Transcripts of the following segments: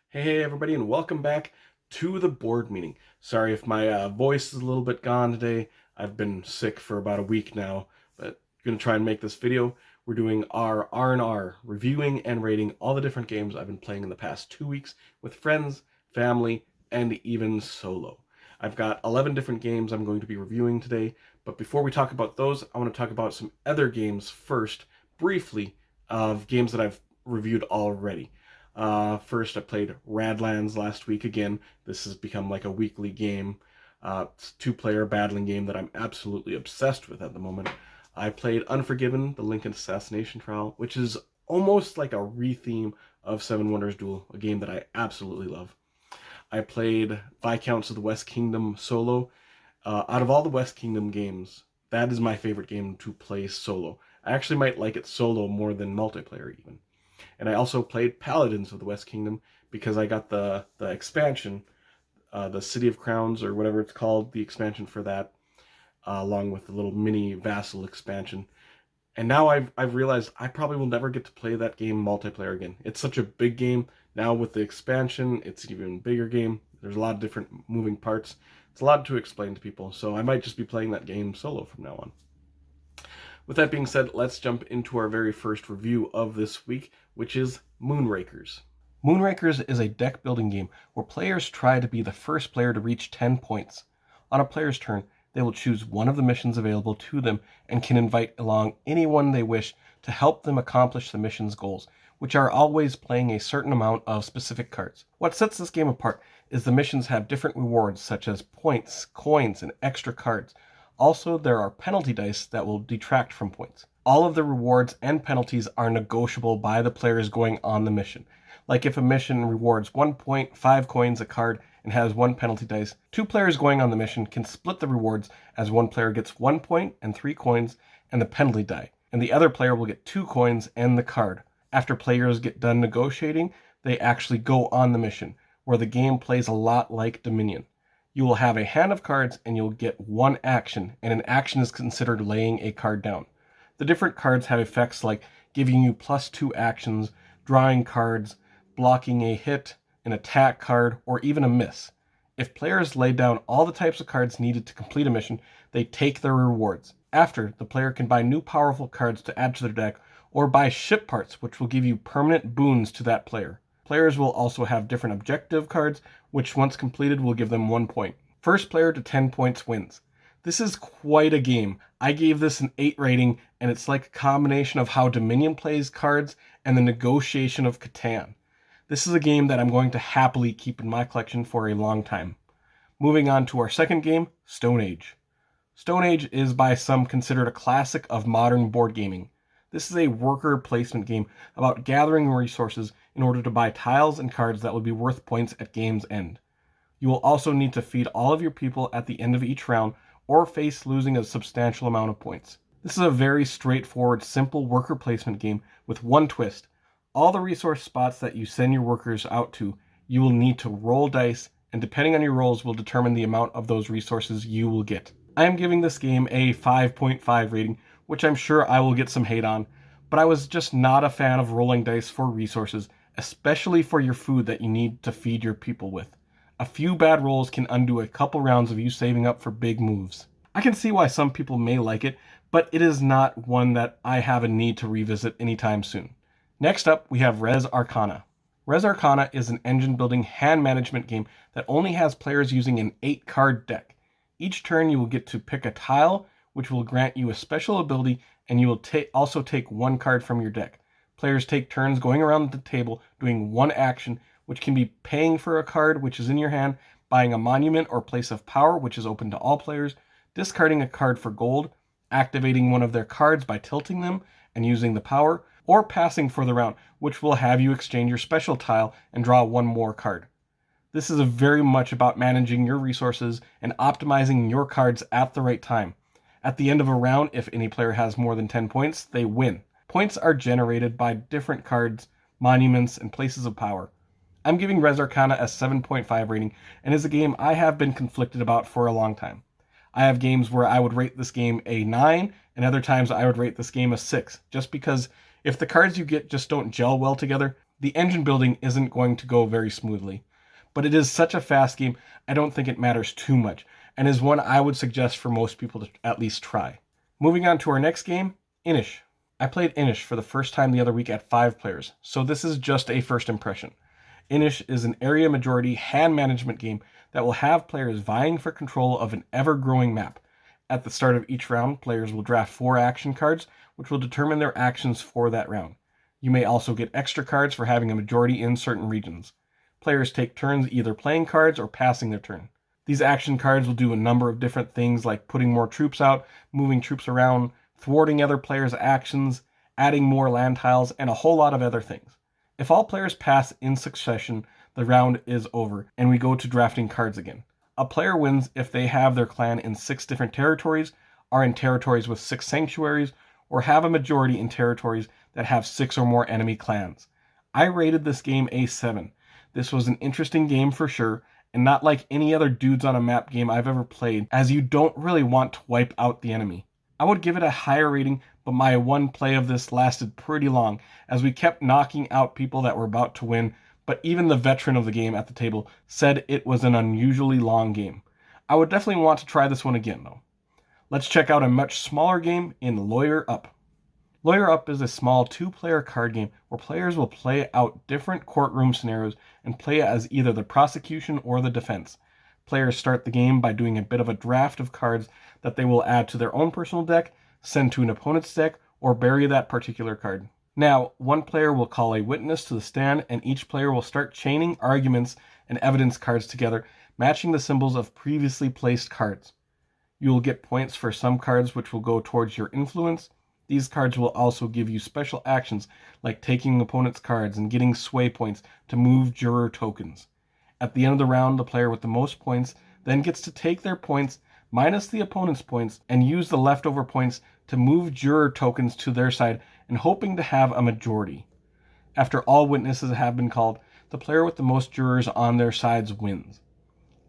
Hey everybody, and welcome back to the board meeting. Sorry if my voice is a little bit gone today. I've been sick for about a week now, but I'm gonna try and make this video. We're doing our R&R, reviewing and rating all the different games I've been playing in the past 2 weeks with friends, family, and even solo. I've got 11 different games I'm going to be reviewing today, but before we talk about those, I want to talk about some other games first, briefly, of games that I've reviewed already. First, I played Radlands last week again. This has become like a weekly game. It's a two-player battling game that I'm absolutely obsessed with at the moment. I played Unforgiven, the Lincoln Assassination Trial, which is almost like a re-theme of Seven Wonders Duel, a game that I absolutely love. I played Viscounts of the West Kingdom solo. Out of all the West Kingdom games, that is my favorite game to play solo. I actually might like it solo more than multiplayer even. And I also played Paladins of the West Kingdom because I got the expansion, the City of Crowns or whatever it's called, the expansion for that, along with the little mini vassal expansion. And now I've realized I probably will never get to play that game multiplayer again. It's such a big game. Now with the expansion, it's an even bigger game. There's a lot of different moving parts. It's a lot to explain to people, so I might just be playing that game solo from now on. With that being said, let's jump into our very first review of this week, which is Moonrakers. Moonrakers is a deck building game where players try to be the first player to reach 10 points. On a player's turn, they will choose one of the missions available to them and can invite along anyone they wish to help them accomplish the mission's goals, which are always playing a certain amount of specific cards. What sets this game apart is the missions have different rewards such as points, coins, and extra cards. Also, there are penalty dice that will detract from points. All of the rewards and penalties are negotiable by the players going on the mission. Like if a mission rewards 1 point, 5 coins a card, and has 1 penalty dice, 2 players going on the mission can split the rewards as one player gets 1 point and 3 coins and the penalty die, and the other player will get 2 coins and the card. After players get done negotiating, they actually go on the mission, where the game plays a lot like Dominion. You will have a hand of cards and you'll get one action, and an action is considered laying a card down. The different cards have effects like giving you +2 actions, drawing cards, blocking a hit, an attack card, or even a miss. If players lay down all the types of cards needed to complete a mission, they take their rewards. After, the player can buy new powerful cards to add to their deck, or buy ship parts, which will give you permanent boons to that player. Players will also have different objective cards, which once completed will give them 1 point. First player to 10 points wins. This is quite a game. I gave this an 8 rating, and it's like a combination of how Dominion plays cards and the negotiation of Catan. This is a game that I'm going to happily keep in my collection for a long time. Moving on to our second game, Stone Age. Stone Age is by some considered a classic of modern board gaming. This is a worker placement game about gathering resources in order to buy tiles and cards that will be worth points at game's end. You will also need to feed all of your people at the end of each round or face losing a substantial amount of points. This is a very straightforward, simple worker placement game with one twist. All the resource spots that you send your workers out to, you will need to roll dice, and depending on your rolls will determine the amount of those resources you will get. I am giving this game a 5.5 rating, which I'm sure I will get some hate on, but I was just not a fan of rolling dice for resources, especially for your food that you need to feed your people with. A few bad rolls can undo a couple rounds of you saving up for big moves. I can see why some people may like it, but it is not one that I have a need to revisit anytime soon. Next up, we have Res Arcana. Res Arcana is an engine-building hand management game that only has players using an 8-card deck. Each turn you will get to pick a tile, which will grant you a special ability, and you will also take 1 card from your deck. Players take turns going around the table doing 1 action, which can be paying for a card which is in your hand, buying a monument or place of power which is open to all players, discarding a card for gold, activating one of their cards by tilting them and using the power, or passing for the round, which will have you exchange your special tile and draw 1 more card. This is very much about managing your resources and optimizing your cards at the right time. At the end of a round, if any player has more than 10 points, they win. Points are generated by different cards, monuments, and places of power. I'm giving Res Arcana a 7.5 rating, and is a game I have been conflicted about for a long time. I have games where I would rate this game a 9, and other times I would rate this game a 6, just because if the cards you get just don't gel well together, The engine building isn't going to go very smoothly, but it is such a fast game, I don't think it matters too much, and is one I would suggest for most people to at least try. Moving on to our next game, Inish. I played Inish for the first time the other week at 5 players, so this is just a first impression. Inish is an area majority hand management game that will have players vying for control of an ever-growing map. At the start of each round, players will draft 4 action cards, which will determine their actions for that round. You may also get extra cards for having a majority in certain regions. Players take turns either playing cards or passing their turn. These action cards will do a number of different things like putting more troops out, moving troops around, thwarting other players' actions, adding more land tiles, and a whole lot of other things. If all players pass in succession, the round is over, and we go to drafting cards again. A player wins if they have their clan in 6 different territories, are in territories with 6 sanctuaries, or have a majority in territories that have 6 or more enemy clans. I rated this game a 7. This was an interesting game for sure, and not like any other dudes on a map game I've ever played, as you don't really want to wipe out the enemy. I would give it a higher rating, but my one play of this lasted pretty long, as we kept knocking out people that were about to win, but even the veteran of the game at the table said it was an unusually long game. I would definitely want to try this one again, though. Let's check out a much smaller game in Lawyer Up. Lawyer Up is a small 2-player card game where players will play out different courtroom scenarios and play as either the prosecution or the defense. Players start the game by doing a bit of a draft of cards that they will add to their own personal deck, send to an opponent's deck, or bury that particular card. Now, one player will call a witness to the stand, and each player will start chaining arguments and evidence cards together, matching the symbols of previously placed cards. You will get points for some cards which will go towards your influence. These cards will also give you special actions like taking opponent's cards and getting sway points to move juror tokens. At the end of the round, the player with the most points then gets to take their points minus the opponent's points and use the leftover points to move juror tokens to their side and hoping to have a majority. After all witnesses have been called, the player with the most jurors on their sides wins.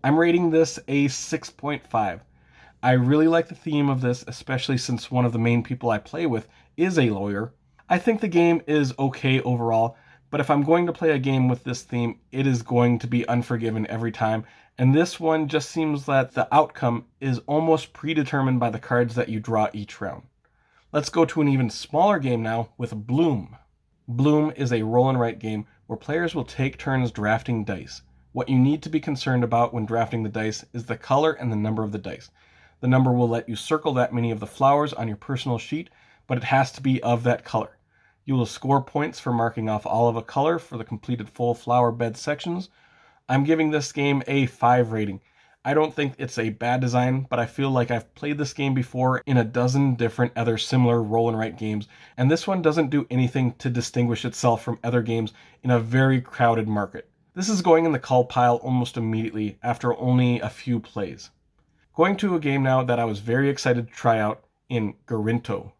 I'm rating this a 6.5. I really like the theme of this, especially since one of the main people I play with is a lawyer. I think the game is okay overall, but if I'm going to play a game with this theme, it is going to be Unforgiven every time, and this one just seems that the outcome is almost predetermined by the cards that you draw each round. Let's go to an even smaller game now with Bloom. Bloom is a roll and write game where players will take turns drafting dice. What you need to be concerned about when drafting the dice is the color and the number of the dice. The number will let you circle that many of the flowers on your personal sheet, but it has to be of that color. You will score points for marking off all of a color for the completed full flower bed sections. I'm giving this game a 5 rating. I don't think it's a bad design, but I feel like I've played this game before in a dozen different other similar roll and write games, and this one doesn't do anything to distinguish itself from other games in a very crowded market. This is going in the cull pile almost immediately after only a few plays. Going to a game now that I was very excited to try out in Gorinto.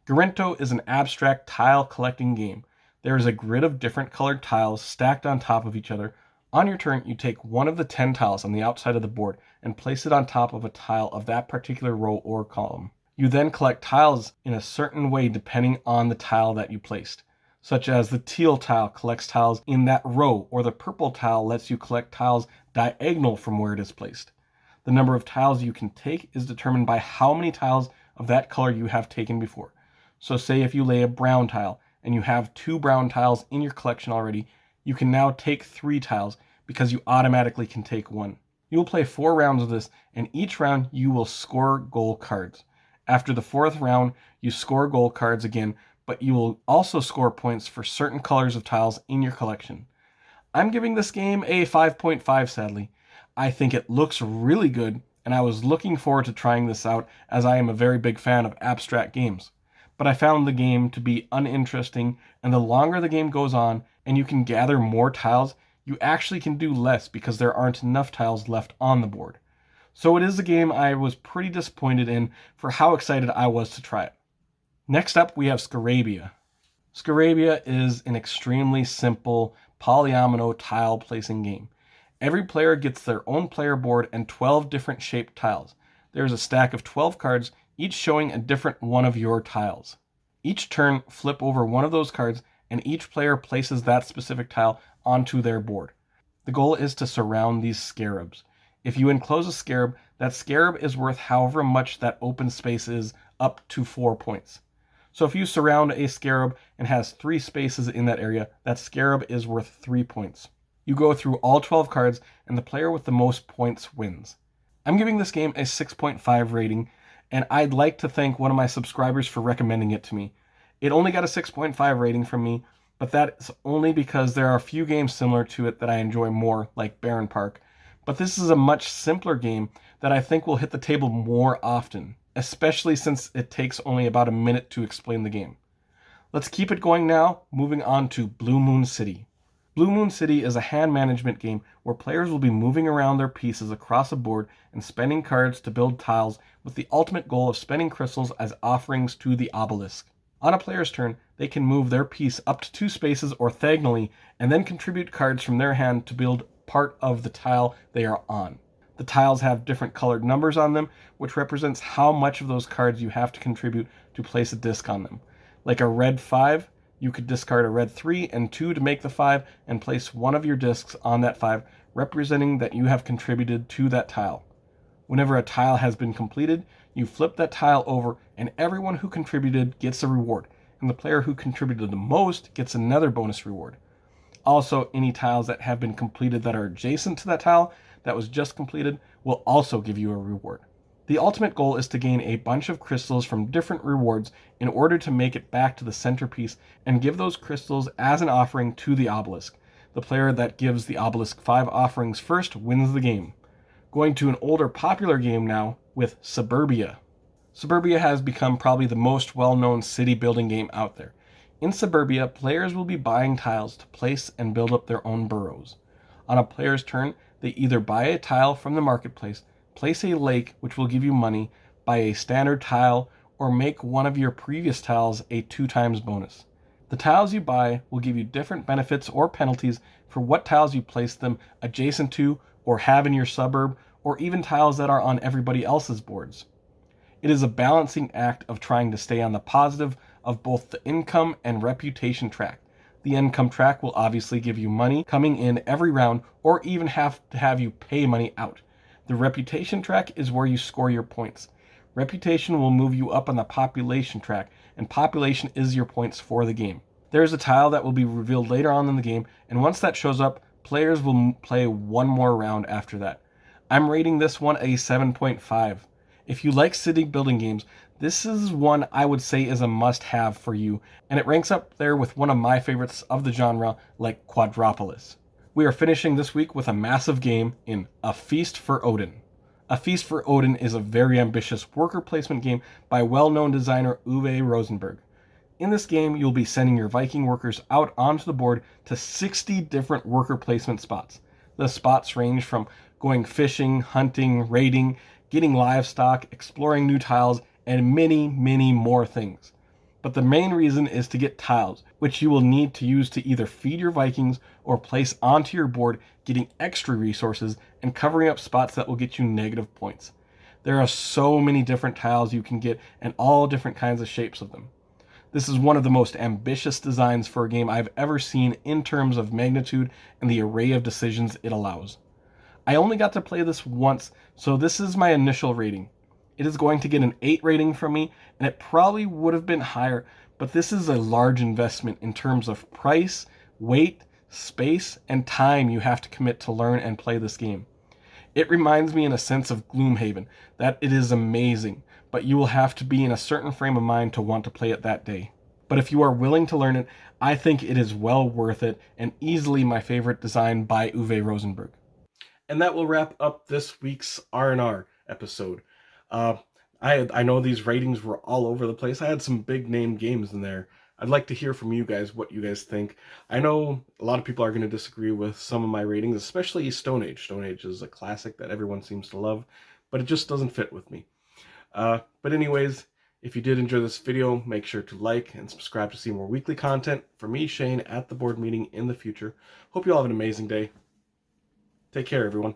Gorinto is an abstract tile collecting game. There is a grid of different colored tiles stacked on top of each other. On your turn, you take one of the 10 tiles on the outside of the board and place it on top of a tile of that particular row or column. You then collect tiles in a certain way depending on the tile that you placed, such as the teal tile collects tiles in that row, or the purple tile lets you collect tiles diagonal from where it is placed. The number of tiles you can take is determined by how many tiles of that color you have taken before. So say if you lay a brown tile and you have 2 brown tiles in your collection already, you can now take 3 tiles because you automatically can take 1. You will play 4 rounds of this, and each round you will score gold cards. After the 4th round, you score gold cards again, but you will also score points for certain colors of tiles in your collection. I'm giving this game a 5.5 sadly. I think it looks really good, and I was looking forward to trying this out as I am a very big fan of abstract games. But I found the game to be uninteresting, and the longer the game goes on and you can gather more tiles, you actually can do less because there aren't enough tiles left on the board. So it is a game I was pretty disappointed in for how excited I was to try it. Next up, we have Scarabya. Scarabya is an extremely simple polyomino tile placing game. Every player gets their own player board and 12 different shaped tiles. There is a stack of 12 cards, each showing a different one of your tiles. Each turn, flip over one of those cards and each player places that specific tile onto their board. The goal is to surround these scarabs. If you enclose a scarab, that scarab is worth however much that open space is, up to 4 points. So if you surround a scarab and has 3 spaces in that area, that scarab is worth 3 points. You go through all 12 cards, and the player with the most points wins. I'm giving this game a 6.5 rating, and I'd like to thank one of my subscribers for recommending it to me. It only got a 6.5 rating from me, but that's only because there are a few games similar to it that I enjoy more, like Baron Park. But this is a much simpler game that I think will hit the table more often, especially since it takes only about a minute to explain the game. Let's keep it going now, moving on to Blue Moon City. Blue Moon City is a hand management game where players will be moving around their pieces across a board and spending cards to build tiles with the ultimate goal of spending crystals as offerings to the obelisk. On a player's turn, they can move their piece up to 2 spaces orthogonally and then contribute cards from their hand to build part of the tile they are on. The tiles have different colored numbers on them, which represents how much of those cards you have to contribute to place a disc on them. Like a red 5, you could discard a red 3 and 2 to make the 5 and place one of your discs on that 5, representing that you have contributed to that tile. Whenever a tile has been completed, you flip that tile over and everyone who contributed gets a reward, and the player who contributed the most gets another bonus reward. Also, any tiles that have been completed that are adjacent to that tile that was just completed will also give you a reward. The ultimate goal is to gain a bunch of crystals from different rewards in order to make it back to the centerpiece and give those crystals as an offering to the obelisk. The player that gives the obelisk 5 offerings first wins the game. Going to an older popular game now with Suburbia. Suburbia has become probably the most well-known city building game out there. In Suburbia, players will be buying tiles to place and build up their own boroughs. On a player's turn, they either buy a tile from the marketplace, place a lake which will give you money, buy a standard tile, or make one of your previous tiles a 2 times bonus. The tiles you buy will give you different benefits or penalties for what tiles you place them adjacent to or have in your suburb, or even tiles that are on everybody else's boards. It is a balancing act of trying to stay on the positive of both the income and reputation track. The income track will obviously give you money coming in every round, or even have to have you pay money out. The reputation track is where you score your points. Reputation will move you up on the population track, and population is your points for the game. There is a tile that will be revealed later on in the game, and once that shows up, players will play one more round after that. I'm rating this one a 7.5. If you like city building games, this is one I would say is a must-have for you, and it ranks up there with one of my favorites of the genre, like Quadropolis. We are finishing this week with a massive game in A Feast for Odin. A Feast for Odin is a very ambitious worker placement game by well-known designer Uwe Rosenberg. In this game, you'll be sending your Viking workers out onto the board to 60 different worker placement spots. The spots range from going fishing, hunting, raiding, getting livestock, exploring new tiles, and many, many more things. But the main reason is to get tiles, which you will need to use to either feed your Vikings or place onto your board, getting extra resources and covering up spots that will get you negative points. There are so many different tiles you can get and all different kinds of shapes of them. This is one of the most ambitious designs for a game I've ever seen in terms of magnitude and the array of decisions it allows. I only got to play this once, so this is my initial rating. It is going to get an 8 rating from me, and it probably would have been higher, but this is a large investment in terms of price, weight, space, and time you have to commit to learn and play this game. It reminds me in a sense of Gloomhaven, that it is amazing, but you will have to be in a certain frame of mind to want to play it that day. But if you are willing to learn it, I think it is well worth it, and easily my favorite design by Uwe Rosenberg. And that will wrap up this week's R&R episode. I know these ratings were all over the place. I had some big name games in there. I'd like to hear from you guys what you guys think. I know a lot of people are going to disagree with some of my ratings, especially Stone Age. Stone Age is a classic that everyone seems to love, but it just doesn't fit with me. But anyways, if you did enjoy this video, make sure to like and subscribe to see more weekly content from me, Shane, at the board meeting in the future. Hope you all have an amazing day. Take care, everyone.